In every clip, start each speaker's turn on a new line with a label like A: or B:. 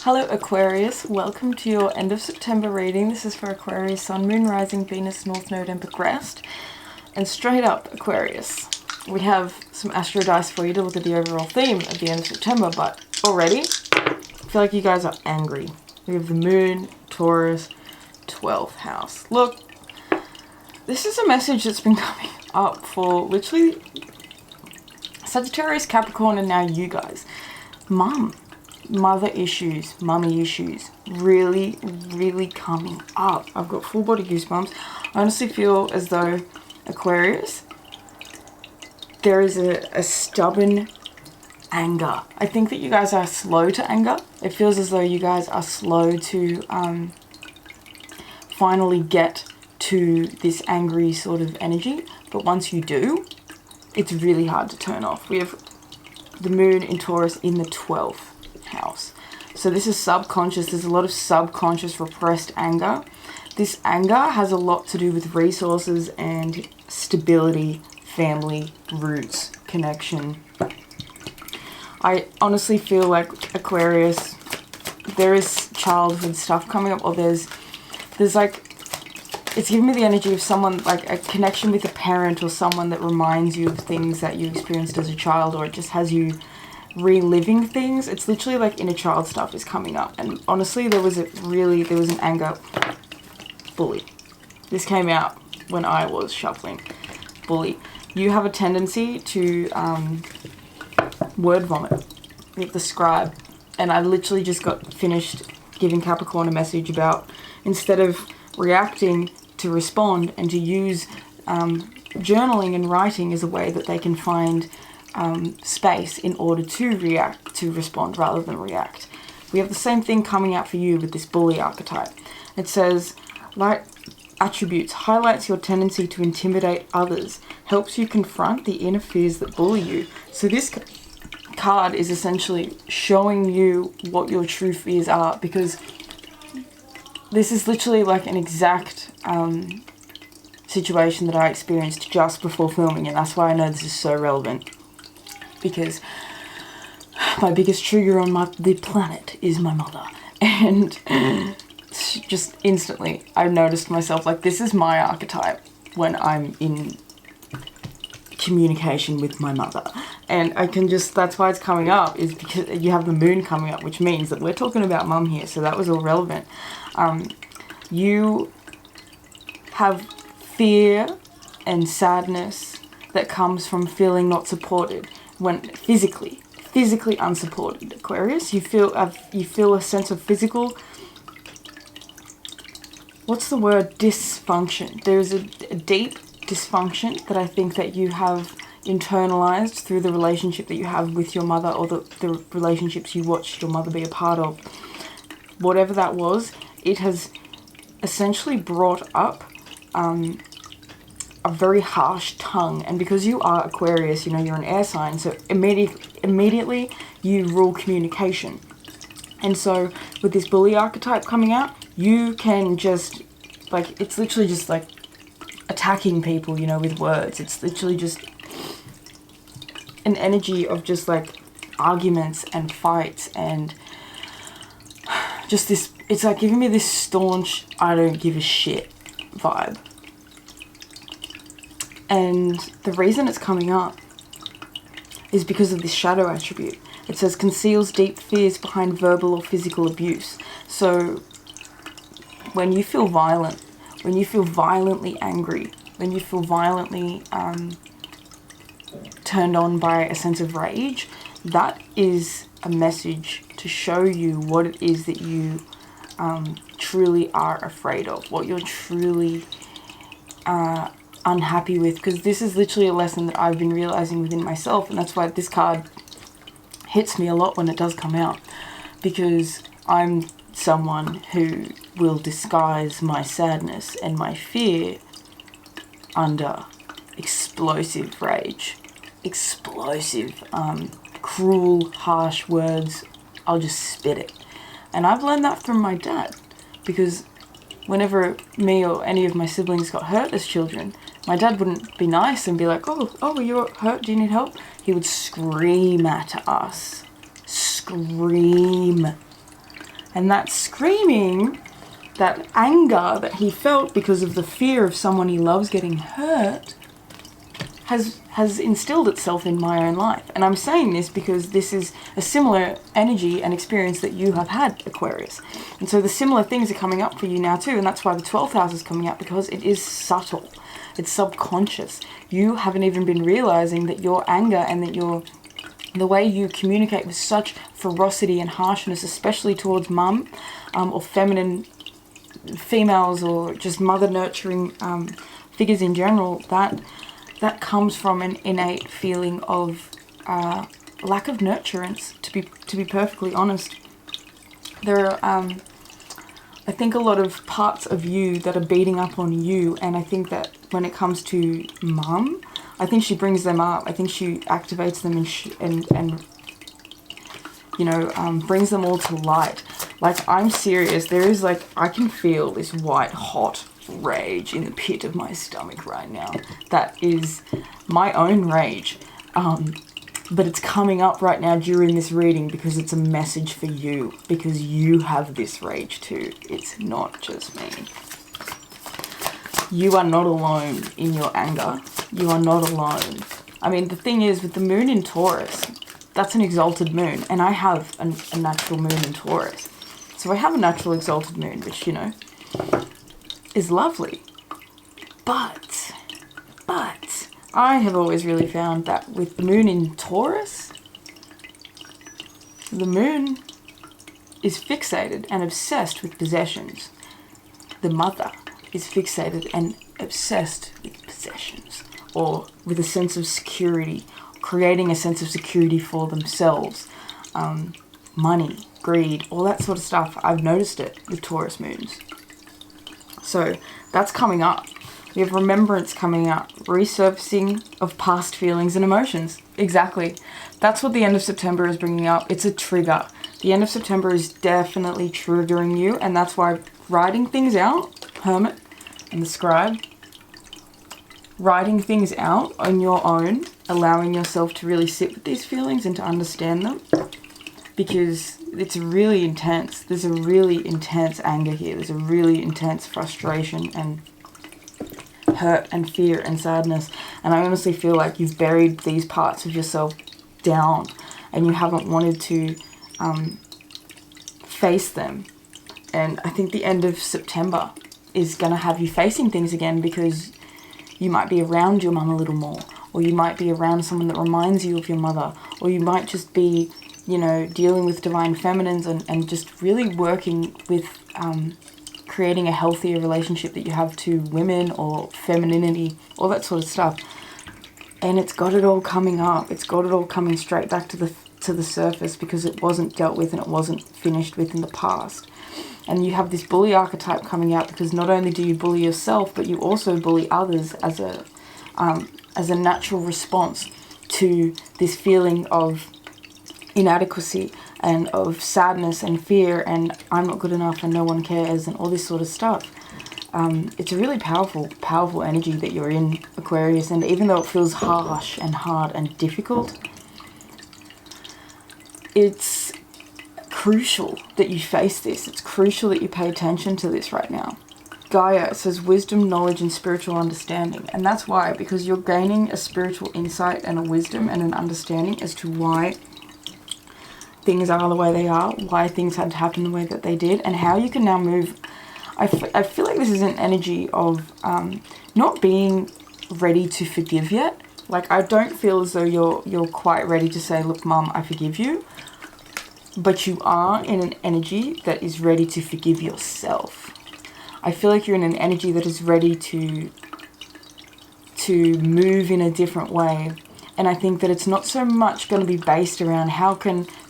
A: Hello Aquarius, welcome to your end of September reading. This is for Aquarius, Sun, Moon, Rising, Venus, North Node and Progressed. And straight up Aquarius, we have some astro dice for you to look at the overall theme at the end of September, but already I feel like you guys are angry. We have the Moon, Taurus, 12th house. Look, this is a message that's been coming up for literally Sagittarius, Capricorn, and now you guys. Mother issues, mummy issues, really coming up. I've got full body goosebumps. I honestly feel as though Aquarius, there is a stubborn anger. I think that you guys are slow to anger. It feels as though you guys are slow to finally get to this angry sort of energy. But once you do, it's really hard to turn off. We have the Moon in Taurus in the 12th house. So this is subconscious. There's a lot of subconscious repressed anger. This anger has a lot to do with resources and stability, family, roots, connection. I honestly feel like Aquarius, there is childhood stuff coming up, or there's like, it's giving me the energy of someone, like a connection with a parent or someone that reminds you of things that you experienced as a child, or it just has you reliving things. It's literally like inner child stuff is coming up. And honestly, there was an anger. Bully. This came out when I was shuffling. Bully. You have a tendency to word vomit with the scribe. And I literally just got finished giving Capricorn a message about, instead of reacting, to respond, and to use journaling and writing as a way that they can find space in order to react, to respond rather than react. We have the same thing coming out for you with this bully archetype. It says, light attributes, highlights your tendency to intimidate others, helps you confront the inner fears that bully you. So this card is essentially showing you what your true fears are, because this is literally like an exact situation that I experienced just before filming, and that's why I know this is so relevant. Because my biggest trigger on the planet is my mother. And just instantly, I noticed myself, like, this is my archetype when I'm in communication with my mother. And I can just, that's why it's coming up, is because you have the Moon coming up, which means that we're talking about mum here. So that was all relevant. You have fear and sadness that comes from feeling not supported. When physically unsupported, Aquarius, you feel a sense of physical, what's the word, dysfunction. There's a deep dysfunction that I think that you have internalized through the relationship that you have with your mother, or the relationships you watched your mother be a part of. Whatever that was, it has essentially brought up a very harsh tongue. And because you are Aquarius, you know, you're an air sign, so immediately you rule communication. And so with this bully archetype coming out, you can just, like, it's literally just like attacking people, you know, with words. It's literally just an energy of just like arguments and fights, and just this, it's like giving me this staunch, I don't give a shit vibe. And the reason it's coming up is because of this shadow attribute. It says conceals deep fears behind verbal or physical abuse. So when you feel violent, when you feel violently angry, when you feel violently turned on by a sense of rage, that is a message to show you what it is that you truly are afraid of, what you're truly unhappy with. Because this is literally a lesson that I've been realizing within myself, and that's why this card hits me a lot when it does come out, because I'm someone who will disguise my sadness and my fear under explosive rage, explosive, cruel, harsh words. I'll just spit it. And I've learned that from my dad, because whenever me or any of my siblings got hurt as children, my dad wouldn't be nice and be like, oh, are you hurt? Do you need help? He would scream at us. Scream. And that screaming, that anger that he felt because of the fear of someone he loves getting hurt has instilled itself in my own life. And I'm saying this because this is a similar energy and experience that you have had, Aquarius. And so the similar things are coming up for you now too, and that's why the 12th house is coming up, because it is subtle. It's subconscious. You haven't even been realizing that your anger and that the way you communicate with such ferocity and harshness, especially towards mum, or feminine females, or just mother nurturing figures in general, that comes from an innate feeling of lack of nurturance, to be perfectly honest. There are, I think, a lot of parts of you that are beating up on you, and I think that when it comes to mum, I think she brings them up. I think she activates them and you know, brings them all to light. Like, I'm serious. There is, like, I can feel this white hot rage in the pit of my stomach right now. That is my own rage, but it's coming up right now during this reading because it's a message for you, because you have this rage too. It's not just me. You are not alone in your anger. You are not alone. I mean, the thing is, with the moon in Taurus, that's an exalted moon, and I have a natural moon in Taurus. So I have a natural exalted moon, which, you know, is lovely. But I have always really found that with the moon in Taurus, the moon is fixated and obsessed with possessions. The mother is fixated and obsessed with possessions, or with a sense of security, creating a sense of security for themselves. Money, greed, all that sort of stuff. I've noticed it with Taurus moons. So that's coming up. We have remembrance coming up, resurfacing of past feelings and emotions. Exactly. That's what the end of September is bringing up. It's a trigger. The end of September is definitely triggering you, and that's why writing things out, Hermit and the Scribe, writing things out on your own, allowing yourself to really sit with these feelings and to understand them, because it's really intense. There's a really intense anger here. There's a really intense frustration and hurt and fear and sadness. And I honestly feel like you've buried these parts of yourself down and you haven't wanted to face them. And I think the end of September is going to have you facing things again, because you might be around your mum a little more, or you might be around someone that reminds you of your mother, or you might just be, you know, dealing with divine feminines and just really working with creating a healthier relationship that you have to women or femininity, all that sort of stuff. And it's got it all coming up. It's got it all coming straight back to the surface, because it wasn't dealt with and it wasn't finished with in the past. And you have this bully archetype coming out, because not only do you bully yourself, but you also bully others as a natural response to this feeling of inadequacy and of sadness and fear and I'm not good enough and no one cares and all this sort of stuff. It's a really powerful energy that you're in, Aquarius, and even though it feels harsh and hard and difficult, it's crucial that you face this. It's crucial that you pay attention to this right now. Gaia says wisdom, knowledge, and spiritual understanding. And that's why, because you're gaining a spiritual insight and a wisdom and an understanding as to why things are the way they are, why things had to happen the way that they did, and how you can now move. I feel like this is an energy of not being ready to forgive yet. Like, I don't feel as though you're quite ready to say, look, Mum, I forgive you. But you are in an energy that is ready to forgive yourself. I feel like you're in an energy that is ready to move in a different way. And I think that it's not so much going to be based around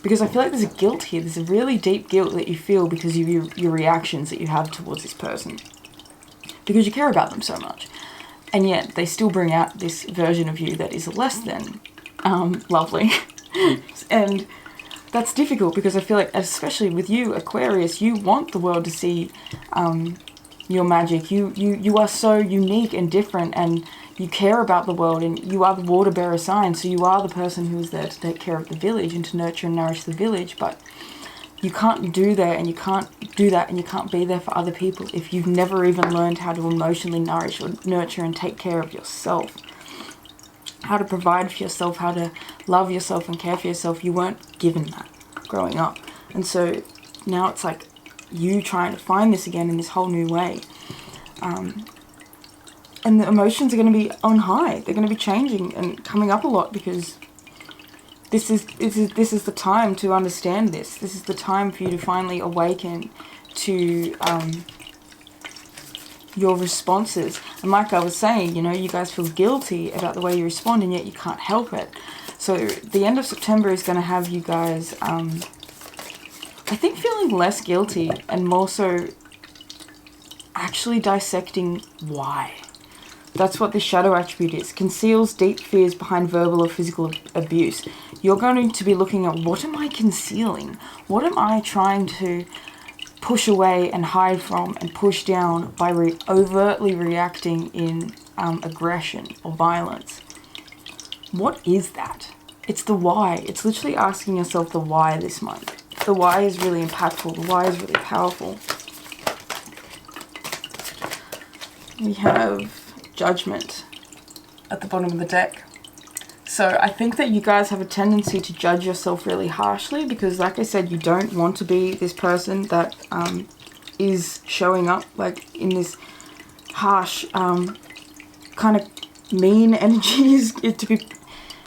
A: because I feel like there's a guilt here. There's a really deep guilt that you feel because of your reactions that you have towards this person. Because you care about them so much. And yet they still bring out this version of you that is less than lovely. And that's difficult, because I feel like, especially with you, Aquarius, you want the world to see your magic. You are so unique and different, and you care about the world, and you are the water bearer sign, so you are the person who is there to take care of the village and to nurture and nourish the village. But You can't do that, and you can't do that, and you can't be there for other people if you've never even learned how to emotionally nourish or nurture and take care of yourself. How to provide for yourself, how to love yourself and care for yourself. You weren't given that growing up. And so now it's like you trying to find this again in this whole new way. And the emotions are going to be on high. They're going to be changing and coming up a lot, because this is the time to understand this. This is the time for you to finally awaken to your responses. And like I was saying, you know, you guys feel guilty about the way you respond, and yet you can't help it. So the end of September is going to have you guys, I think, feeling less guilty and more so actually dissecting why. That's what this shadow attribute is. Conceals deep fears behind verbal or physical abuse. You're going to be looking at, what am I concealing? What am I trying to push away and hide from and push down by overtly reacting in aggression or violence? What is that? It's the why. It's literally asking yourself the why this month. The why is really impactful. The why is really powerful. We have Judgment at the bottom of the deck. So I think that you guys have a tendency to judge yourself really harshly, because like I said, you don't want to be this person that is showing up like in this harsh kind of mean energies. To be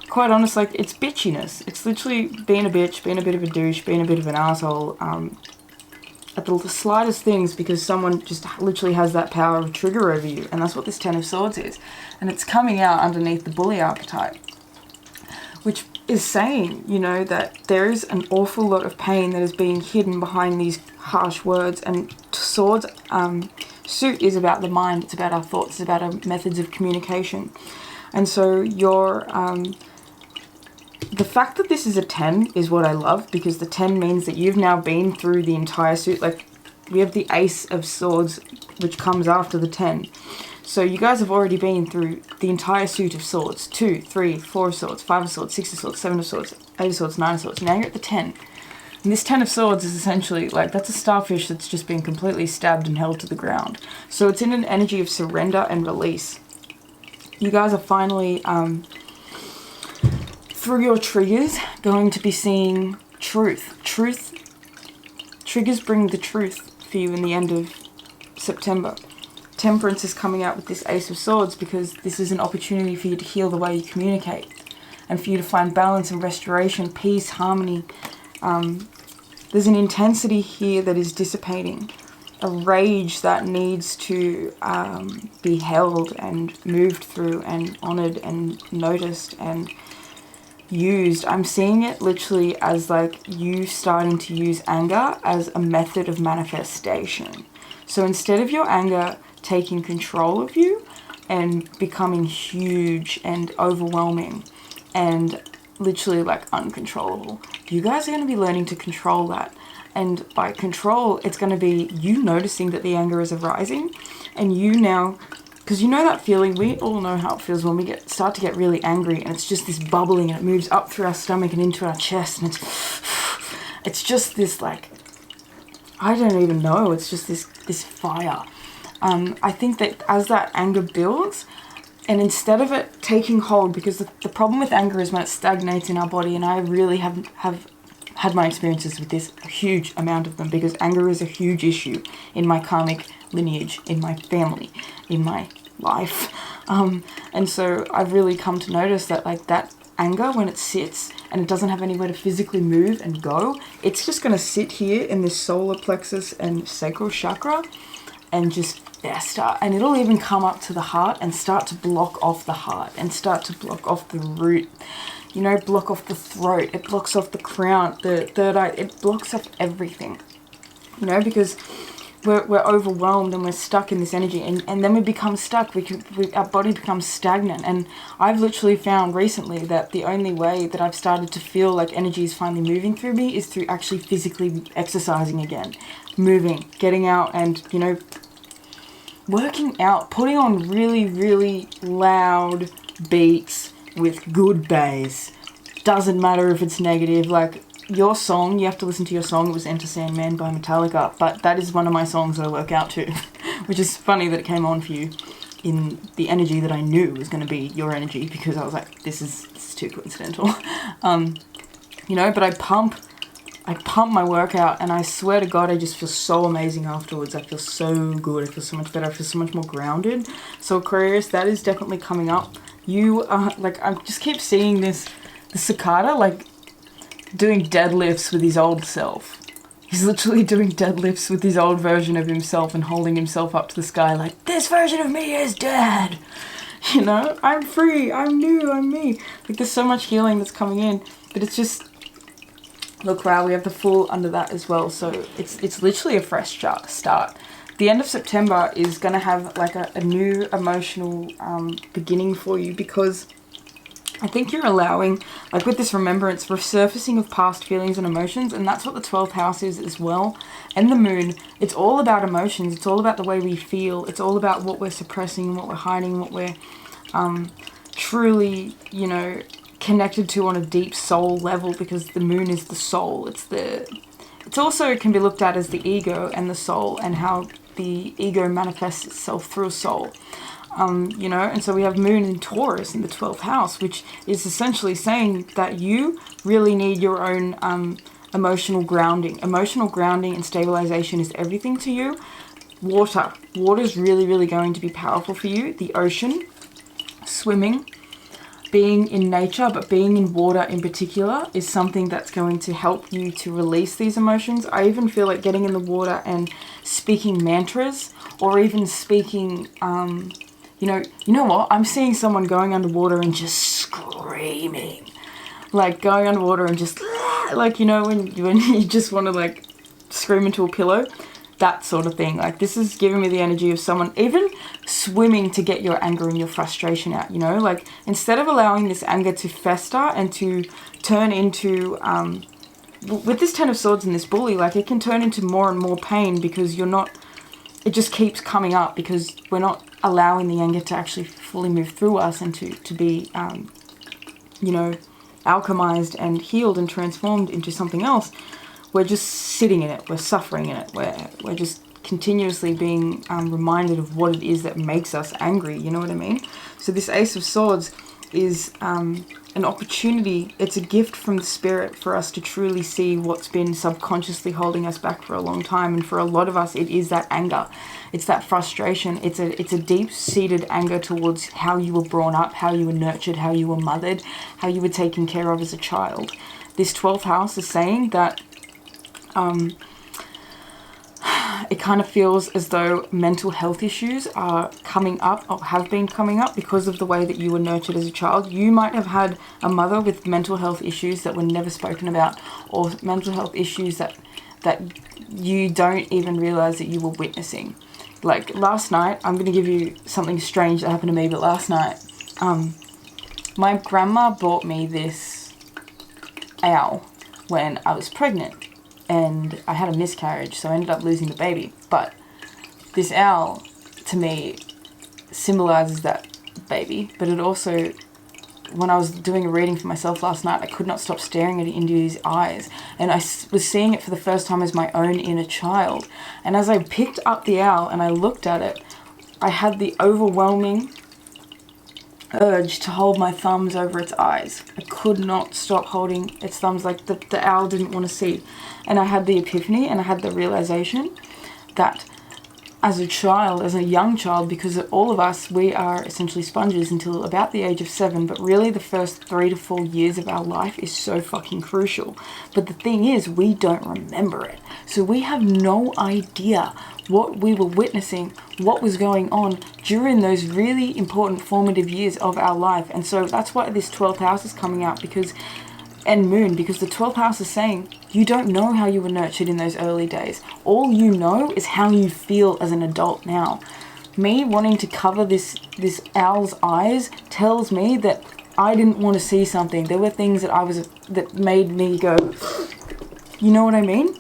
A: quite honest, like, it's bitchiness. It's literally being a bitch, being a bit of a douche, being a bit of an asshole at the slightest things, because someone just literally has that power of trigger over you. And that's what this Ten of Swords is. And it's coming out underneath the bully archetype, which is saying, you know, that there is an awful lot of pain that is being hidden behind these harsh words. And Swords suit is about the mind. It's about our thoughts. It's about our methods of communication. And so your the fact that this is a 10 is what I love, because the 10 means that you've now been through the entire suit. Like, we have the Ace of Swords, which comes after the 10. So you guys have already been through the entire suit of swords. 2, 3, 4 of swords, 5 of swords, 6 of swords, 7 of swords, 8 of swords, 9 of swords. Now you're at the 10. And this 10 of swords is essentially, like, that's a starfish that's just been completely stabbed and held to the ground. So it's in an energy of surrender and release. You guys are finally, through your triggers, going to be seeing truth. Triggers bring the truth for you in the end of September. Temperance is coming out with this Ace of Swords, because this is an opportunity for you to heal the way you communicate, and for you to find balance and restoration, peace, harmony. There's an intensity here that is dissipating, a rage that needs to be held and moved through and honored and noticed and used. I'm seeing it literally as like you starting to use anger as a method of manifestation. So instead of your anger taking control of you and becoming huge and overwhelming and literally like uncontrollable, you guys are going to be learning to control that. And by control, it's going to be you noticing that the anger is arising, and you now, because you know that feeling, we all know how it feels when we start to get really angry, and it's just this bubbling, and it moves up through our stomach and into our chest, and it's just this, like, I don't even know, it's just this fire. I think that as that anger builds, and instead of it taking hold, because the problem with anger is when it stagnates in our body, and I really have had my experiences with this, a huge amount of them, because anger is a huge issue in my karmic lineage, in my family, in my life. And so I've really come to notice that, like, that anger, when it sits and it doesn't have anywhere to physically move and go, it's just going to sit here in this solar plexus and sacral chakra and just fester. And it'll even come up to the heart and start to block off the heart and start to block off the root. You know, block off the throat, it blocks off the crown, the third eye, it blocks off everything. You know, because we're overwhelmed and we're stuck in this energy, and then we become stuck, our body becomes stagnant. And I've literally found recently that the only way that I've started to feel like energy is finally moving through me is through actually physically exercising again, moving, getting out and, you know, working out, putting on really, really loud beats with good bass. Doesn't matter if it's negative, like, your song, you have to listen to your song. It was Enter Sandman by Metallica, but that is one of my songs that I work out to, which is funny that it came on for you in the energy that I knew was going to be your energy, because I was like, this is too coincidental. You know, but I pump my workout, and I swear to God, I just feel so amazing afterwards. I feel so good. I feel so much better. I feel so much more grounded. So Aquarius, that is definitely coming up. You are, like, I just keep seeing the cicada, like, doing deadlifts with his old self. He's literally doing deadlifts with his old version of himself and holding himself up to the sky like, this version of me is dead. You know, I'm free, I'm new, I'm me. Like, there's so much healing that's coming in, but it's just, look, wow, we have the full under that as well. So it's literally a fresh start. The end of September is going to have like a new emotional beginning for you, because I think you're allowing, like with this remembrance, resurfacing of past feelings and emotions, and that's what the 12th house is as well. And the moon, it's all about emotions. It's all about the way we feel. It's all about what we're suppressing, what we're hiding, what we're truly, you know, connected to on a deep soul level, because the moon is the soul. It's also can be looked at as the ego and the soul, and how the ego manifests itself through a soul. You know, and so we have moon in Taurus in the 12th house, which is essentially saying that you really need your own emotional grounding. Emotional grounding and stabilization is everything to you. Water is really, really going to be powerful for you. The ocean, swimming, being in nature, but being in water in particular, is something that's going to help you to release these emotions. I even feel like getting in the water and speaking mantras, or even speaking, you know what? I'm seeing someone going underwater and just screaming. Like going underwater and just, like, you know, when you just want to like scream into a pillow. That sort of thing. Like, this is giving me the energy of someone even swimming to get your anger and your frustration out, you know? Like, instead of allowing this anger to fester and to turn into, with this 10 of Swords and this bully, like, it can turn into more and more pain, because it just keeps coming up, because we're not allowing the anger to actually fully move through us and to be, you know, alchemized and healed and transformed into something else. We're just sitting in it, we're suffering in it, we're just continuously being reminded of what it is that makes us angry, you know what I mean? So this Ace of Swords is an opportunity, it's a gift from the spirit for us to truly see what's been subconsciously holding us back for a long time. And for a lot of us, it is that anger, it's that frustration, it's a deep-seated anger towards how you were brought up, how you were nurtured, how you were mothered, how you were taken care of as a child. This 12th house is saying that it kind of feels as though mental health issues are coming up, or have been coming up, because of the way that you were nurtured as a child. You might have had a mother with mental health issues that were never spoken about, or mental health issues that you don't even realize that you were witnessing. Like last night, I'm going to give you something strange that happened to me, but last night, my grandma bought me this owl when I was pregnant. And I had a miscarriage, so I ended up losing the baby. But this owl, to me, symbolizes that baby. But it also, when I was doing a reading for myself last night, I could not stop staring at it into his eyes. And I was seeing it for the first time as my own inner child. And as I picked up the owl and I looked at it, I had the overwhelming urge to hold my thumbs over its eyes. I could not stop holding its thumbs, like the owl didn't want to see. And I had the epiphany, and I had the realization that as a child, as a young child, because all of us, we are essentially sponges until about the age of 7, but really the first 3 to 4 years of our life is so fucking crucial. But the thing is, we don't remember it. So we have no idea what we were witnessing, what was going on during those really important formative years of our life. And so that's why this 12th house is coming out, and moon, because the 12th house is saying you don't know how you were nurtured in those early days. All you know is how you feel as an adult now. Me wanting to cover this owl's eyes tells me that I didn't want to see something. There were things that made me go, you know what I mean?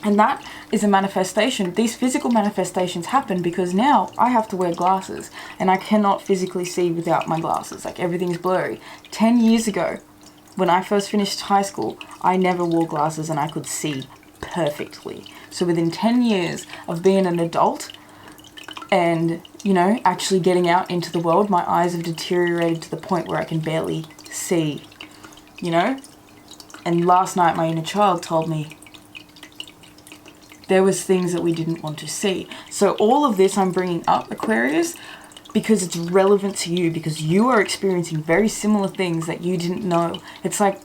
A: And that is a manifestation. These physical manifestations happen because now I have to wear glasses and I cannot physically see without my glasses. Like, everything's blurry. 10 years ago, when I first finished high school, I never wore glasses and I could see perfectly. So within 10 years of being an adult and, you know, actually getting out into the world, my eyes have deteriorated to the point where I can barely see, you know? And last night my inner child told me there was things that we didn't want to see. So all of this I'm bringing up, Aquarius, because it's relevant to you, because you are experiencing very similar things that you didn't know. It's like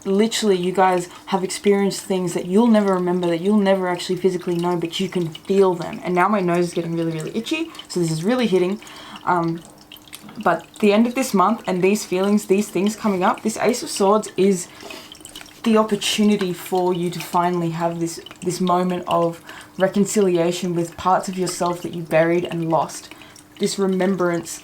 A: literally you guys have experienced things that you'll never remember, that you'll never actually physically know, but you can feel them. And now my nose is getting really, really itchy, so this is really hitting. But the end of this month and these feelings, these things coming up, this Ace of Swords is the opportunity for you to finally have this moment of reconciliation with parts of yourself that you buried and lost. This remembrance.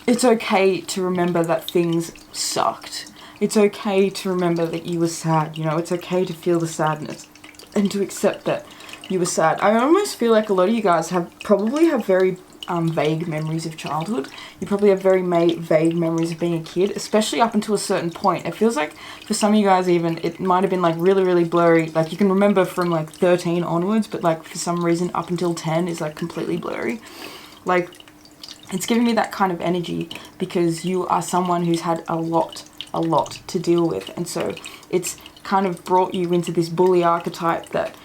A: It's okay to remember that things sucked. It's okay to remember that you were sad, you know, it's okay to feel the sadness and to accept that you were sad. I almost feel like a lot of you guys probably have very vague memories of childhood. You probably have very vague memories of being a kid, especially up until a certain point. It feels like for some of you guys even, it might have been like really, really blurry. Like you can remember from like 13 onwards, but like for some reason up until 10 is like completely blurry. Like it's giving me that kind of energy because you are someone who's had a lot to deal with. And so it's kind of brought you into this bully archetype that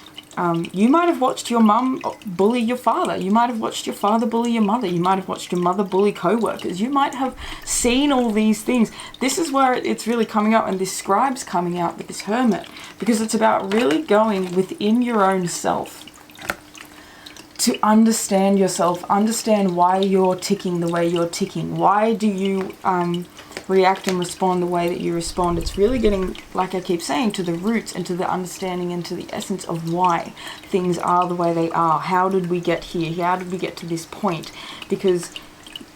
A: you might have watched your mum bully your father. You might have watched your father bully your mother. You might have watched your mother bully co-workers. You might have seen all these things. This is where it's really coming up, and this scribe's coming out with this hermit, because it's about really going within your own self to understand yourself, understand why you're ticking the way you're ticking. Why do you react and respond the way that you respond? It's really getting, like I keep saying, to the roots and to the understanding and to the essence of why things are the way they are. How did we get here? How did we get to this point? Because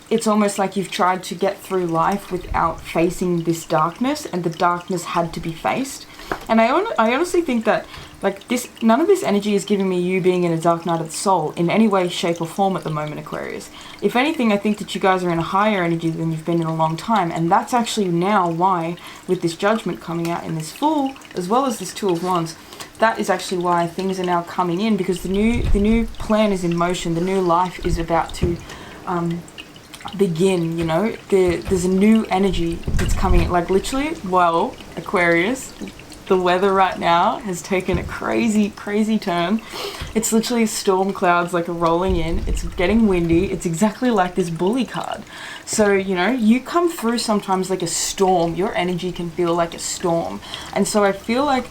A: it's almost like you've tried to get through life without facing this darkness, and the darkness had to be faced. And I honestly think that like none of this energy is giving me you being in a dark night of the soul in any way, shape or form at the moment, Aquarius. If anything, I think that you guys are in a higher energy than you've been in a long time. And that's actually now why, with this Judgment coming out in this Fool, as well as this Two of Wands, that is actually why things are now coming in, because the new plan is in motion. The new life is about to begin, you know. There's a new energy that's coming in. Like literally, well, Aquarius, the weather right now has taken a crazy turn. It's literally storm clouds like are rolling in. It's getting windy. It's exactly like this bully card. So, you know, you come through sometimes like a storm. Your energy can feel like a storm. And so I feel like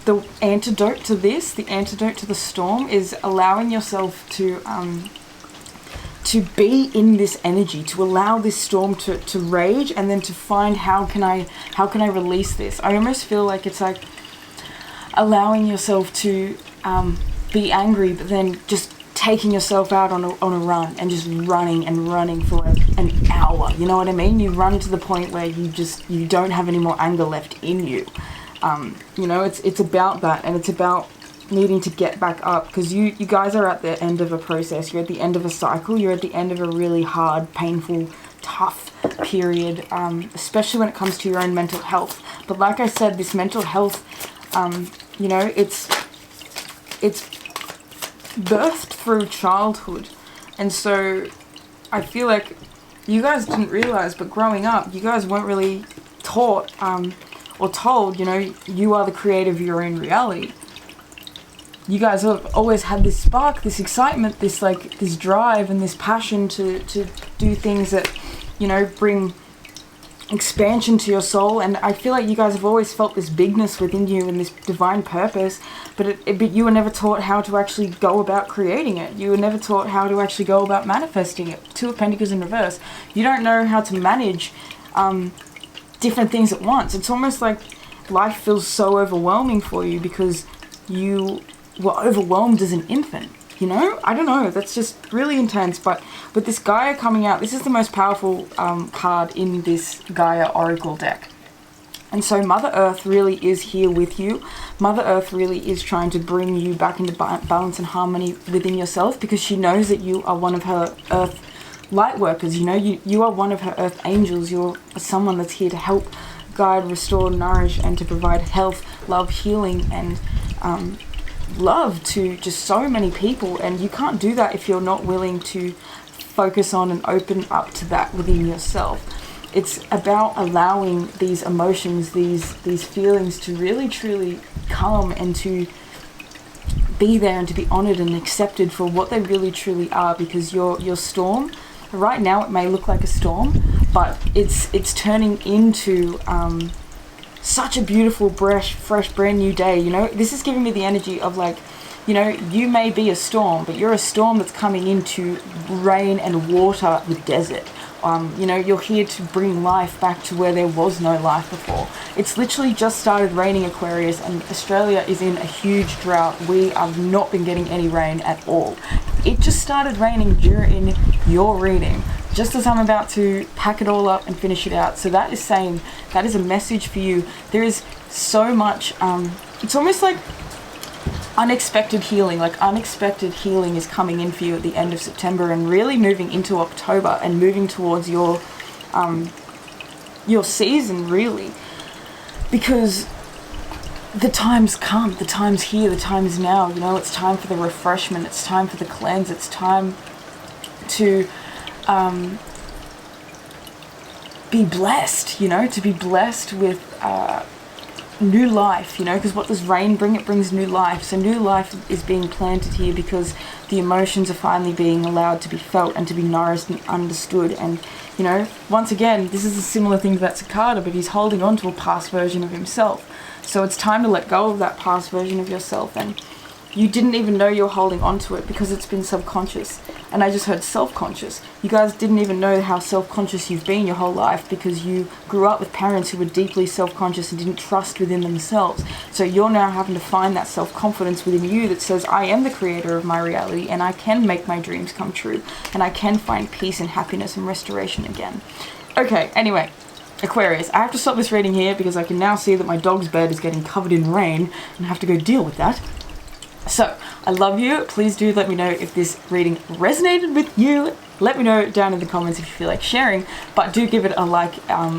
A: the antidote to this, the antidote to the storm, is allowing yourself to be in this energy, to allow this storm to rage, and then to find how can I release this. I almost feel like it's like allowing yourself to be angry, but then just taking yourself out on a run and just running for like an hour. You know what I mean? You run to the point where you don't have any more anger left in you. You know, it's about that, and it's about needing to get back up, because you guys are at the end of a process. You're at the end of a cycle. You're at the end of a really hard, painful, tough period, especially when it comes to your own mental health. But like I said, this mental health, you know, it's birthed through childhood. And so I feel like you guys didn't realize, but growing up, you guys weren't really taught or told, you know, you are the creator of your own reality. You guys have always had this spark, this excitement, this drive and this passion to do things that, you know, bring expansion to your soul. And I feel like you guys have always felt this bigness within you and this divine purpose, but you were never taught how to actually go about creating it. You were never taught how to actually go about manifesting it. Two of Pentacles in reverse. You don't know how to manage different things at once. It's almost like life feels so overwhelming for you because you were overwhelmed as an infant, you know? I don't know, that's just really intense. But with this Gaia coming out, this is the most powerful card in this Gaia Oracle deck. And so Mother Earth really is here with you. Mother Earth really is trying to bring you back into balance and harmony within yourself, because she knows that you are one of her Earth light workers. You know, you are one of her Earth angels. You're someone that's here to help guide, restore, nourish, and to provide health, love, healing, and love to just so many people. And you can't do that if you're not willing to focus on and open up to that within yourself. It's about allowing these emotions, these feelings to really truly come and to be there and to be honored and accepted for what they really truly are. Because your storm right now, it may look like a storm, but it's turning into such a beautiful, fresh, brand new day. You know, this is giving me the energy of like, you know, you may be a storm, but you're a storm that's coming into rain and water with desert. You know, you're here to bring life back to where there was no life before. It's literally just started raining, Aquarius, and Australia is in a huge drought. We have not been getting any rain at all. It just started raining during your reading, just as I'm about to pack it all up and finish it out. So that is saying, that is a message for you. There is so much, it's almost like unexpected healing. Like unexpected healing is coming in for you at the end of September and really moving into October and moving towards your season, really. Because the time's come, the time's here, the time is now. You know, it's time for the refreshment, it's time for the cleanse, it's time to be blessed, you know, to be blessed with new life, you know, because what does rain bring? It brings new life. So new life is being planted here because the emotions are finally being allowed to be felt and to be nourished and understood. And, you know, once again, this is a similar thing to that cicada, but he's holding on to a past version of himself. So it's time to let go of that past version of yourself, and you didn't even know you're holding on to it because it's been subconscious. And I just heard self-conscious. You guys didn't even know how self-conscious you've been your whole life because you grew up with parents who were deeply self-conscious and didn't trust within themselves. So you're now having to find that self-confidence within you that says, I am the creator of my reality and I can make my dreams come true and I can find peace and happiness and restoration again. Okay, anyway, Aquarius, I have to stop this reading here because I can now see that my dog's bed is getting covered in rain and I have to go deal with that. So, I love you. Please do let me know if this reading resonated with you. Let me know down in the comments if you feel like sharing, but do give it a like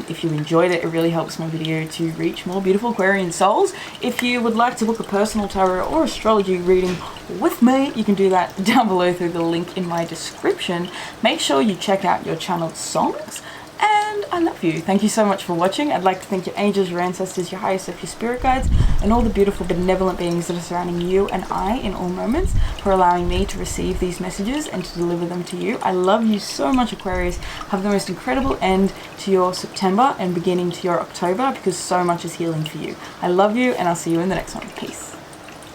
A: if you enjoyed it. It really helps my video to reach more beautiful Aquarian souls. If you would like to book a personal tarot or astrology reading with me, you can do that down below through the link in my description. Make sure you check out your channel's songs. And I love you. Thank you so much for watching. I'd like to thank your angels, your ancestors, your higher self, your spirit guides, and all the beautiful benevolent beings that are surrounding you and I in all moments for allowing me to receive these messages and to deliver them to you. I love you so much, Aquarius. Have the most incredible end to your September and beginning to your October because so much is healing for you. I love you and I'll see you in the next one. Peace.